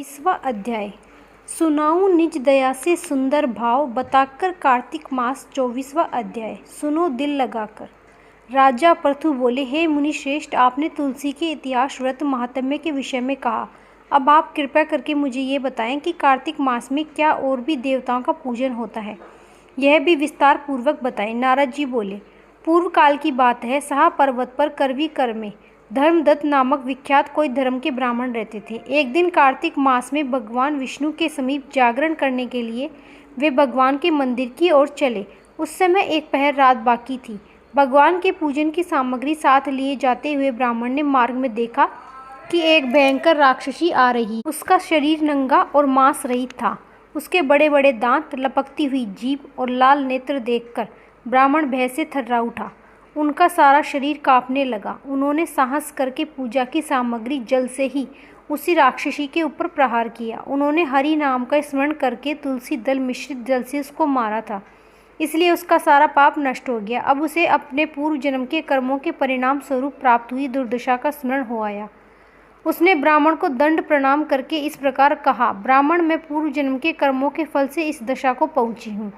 24वां अध्याय। सुनाऊं निज दया से सुंदर भाव, बताकर कार्तिक मास 24वां अध्याय। सुनो दिल लगाकर। राजा पृथु बोले, हे मुनि श्रेष्ठ, आपने तुलसी के इतिहास, व्रत, महात्म्य के विषय में कहा। अब आप कृपया करके मुझे ये बताएं कि कार्तिक मास में क्या और भी देवताओं का पूजन होता है, यह भी विस्तार पूर्वक बताएं। नारद जी बोले, पूर्व काल की बात है, सहा पर्वत पर करवी कर में धर्मदत्त नामक विख्यात कोई धर्म के ब्राह्मण रहते थे। एक दिन कार्तिक मास में भगवान विष्णु के समीप जागरण करने के लिए वे भगवान के मंदिर की ओर चले। उस समय एक पहर रात बाकी थी। भगवान के पूजन की सामग्री साथ लिए जाते हुए ब्राह्मण ने मार्ग में देखा कि एक भयंकर राक्षसी आ रही। उसका शरीर नंगा और मांस रहित था। उसके बड़े बड़े दांत, लपकती हुई जीभ और लाल नेत्र देखकर ब्राह्मण भय से थर्रा उठा। उनका सारा शरीर कांपने लगा। उन्होंने साहस करके पूजा की सामग्री जल से ही उसी राक्षसी के ऊपर प्रहार किया। उन्होंने हरि नाम का स्मरण करके तुलसी दल मिश्रित जल से उसको मारा था, इसलिए उसका सारा पाप नष्ट हो गया। अब उसे अपने पूर्व जन्म के कर्मों के परिणाम स्वरूप प्राप्त हुई दुर्दशा का स्मरण हो आया। उसने ब्राह्मण को दंड प्रणाम करके इस प्रकार कहा, ब्राह्मण, मैं पूर्व जन्म के कर्मों के फल से इस दशा को पहुंची हूँ।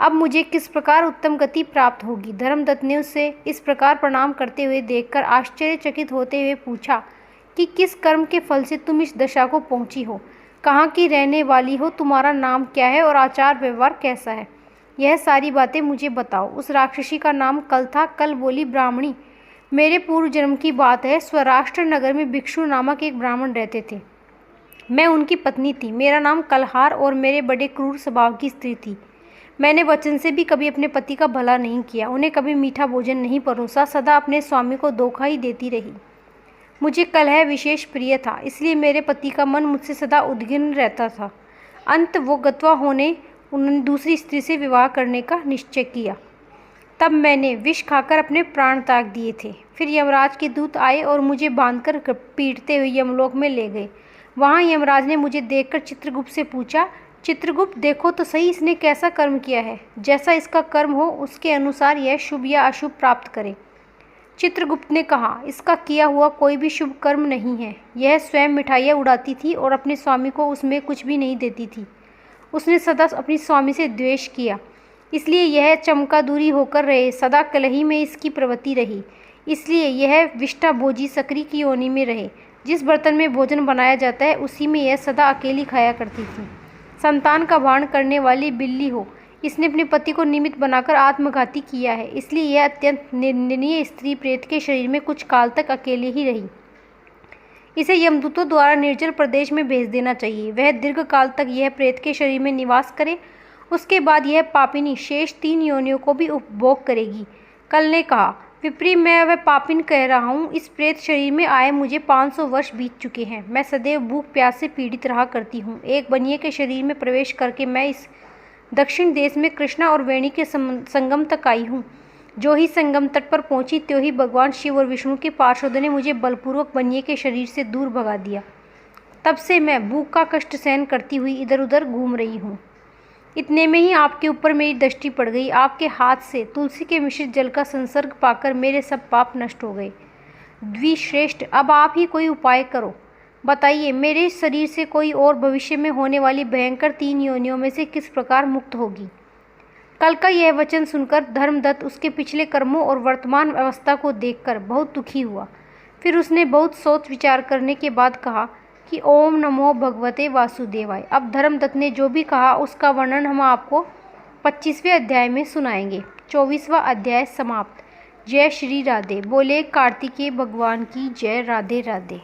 अब मुझे किस प्रकार उत्तम गति प्राप्त होगी। धर्मदत्त ने उसे इस प्रकार प्रणाम करते हुए देखकर आश्चर्यचकित होते हुए पूछा कि किस कर्म के फल से तुम इस दशा को पहुंची हो, कहाँ की रहने वाली हो, तुम्हारा नाम क्या है और आचार व्यवहार कैसा है, यह सारी बातें मुझे बताओ। उस राक्षसी का नाम कल था। कल बोली, ब्राह्मणी, मेरे पूर्व जन्म की बात है। स्वराष्ट्र नगर में भिक्षु नामक एक ब्राह्मण रहते थे। मैं उनकी पत्नी थी। मेरा नाम कलहार और मेरे बड़े क्रूर स्वभाव की स्त्री थी। मैंने वचन से भी कभी अपने पति का भला नहीं किया, उन्हें कभी मीठा भोजन नहीं परोसा, सदा अपने स्वामी को धोखा ही देती रही। मुझे कलह विशेष प्रिय था, इसलिए मेरे पति का मन मुझसे सदा उद्विग्न रहता था। अंत वो गत्वा होने उन्होंने दूसरी स्त्री से विवाह करने का निश्चय किया। तब मैंने विष खाकर अपने प्राण त्याग दिए थे। फिर यमराज के दूत आए और मुझे बांधकर पीटते हुए यमलोक में ले गए। वहाँ यमराज ने मुझे देखकर चित्रगुप्त से पूछा, चित्रगुप्त, देखो तो सही इसने कैसा कर्म किया है। जैसा इसका कर्म हो उसके अनुसार यह शुभ या अशुभ प्राप्त करे। चित्रगुप्त ने कहा, इसका किया हुआ कोई भी शुभ कर्म नहीं है। यह स्वयं मिठाइयाँ उड़ाती थी और अपने स्वामी को उसमें कुछ भी नहीं देती थी। उसने सदा अपनी स्वामी से द्वेष किया, इसलिए यह चमका दूरी होकर रहे। सदा कलही में इसकी प्रवृत्ति रही, इसलिए यह विष्ठा भोजी सकरी की योनि में रहे। जिस बर्तन में भोजन बनाया जाता है उसी में यह सदा अकेली खाया करती थी। संतान का भान करने वाली बिल्ली हो, इसने अपने पति को निमित्त बनाकर आत्मघाती किया है, इसलिए यह अत्यंत निंदनीय स्त्री प्रेत के शरीर में कुछ काल तक अकेले ही रही। इसे यमदूतों द्वारा निर्जल प्रदेश में भेज देना चाहिए। वह दीर्घ काल तक यह प्रेत के शरीर में निवास करे, उसके बाद यह पापिनी शेष 3 योनियों को भी उपभोग करेगी। कल ने कहा, विप्री, मैं वह पापिन कह रहा हूँ। इस प्रेत शरीर में आए मुझे 500 वर्ष बीत चुके हैं। मैं सदैव भूख प्यास से पीड़ित रहा करती हूँ। एक बनिए के शरीर में प्रवेश करके मैं इस दक्षिण देश में कृष्णा और वेणी के संगम तक आई हूँ। जो ही संगम तट पर पहुँची त्यों ही भगवान शिव और विष्णु के पार्षदों ने मुझे बलपूर्वक बनिए के शरीर से दूर भगा दिया। तब से मैं भूख का कष्ट सहन करती हुई इधर उधर घूम रही हूँ। इतने में ही आपके ऊपर मेरी दृष्टि पड़ गई। आपके हाथ से तुलसी के मिश्रित जल का संसर्ग पाकर मेरे सब पाप नष्ट हो गए। द्विश्रेष्ठ, अब आप ही कोई उपाय करो। बताइए, मेरे शरीर से कोई और भविष्य में होने वाली भयंकर 3 योनियों में से किस प्रकार मुक्त होगी। कल का यह वचन सुनकर धर्मदत्त उसके पिछले कर्मों और वर्तमान अवस्था को देखकर बहुत दुखी हुआ। फिर उसने बहुत सोच विचार करने के बाद कहा कि ओम नमो भगवते वासुदेवाय। अब धर्मदत्त ने जो भी कहा उसका वर्णन हम आपको 25वें अध्याय में सुनाएंगे। 24वां अध्याय समाप्त। जय श्री राधे। बोले कार्तिकेय भगवान की जय। राधे राधे।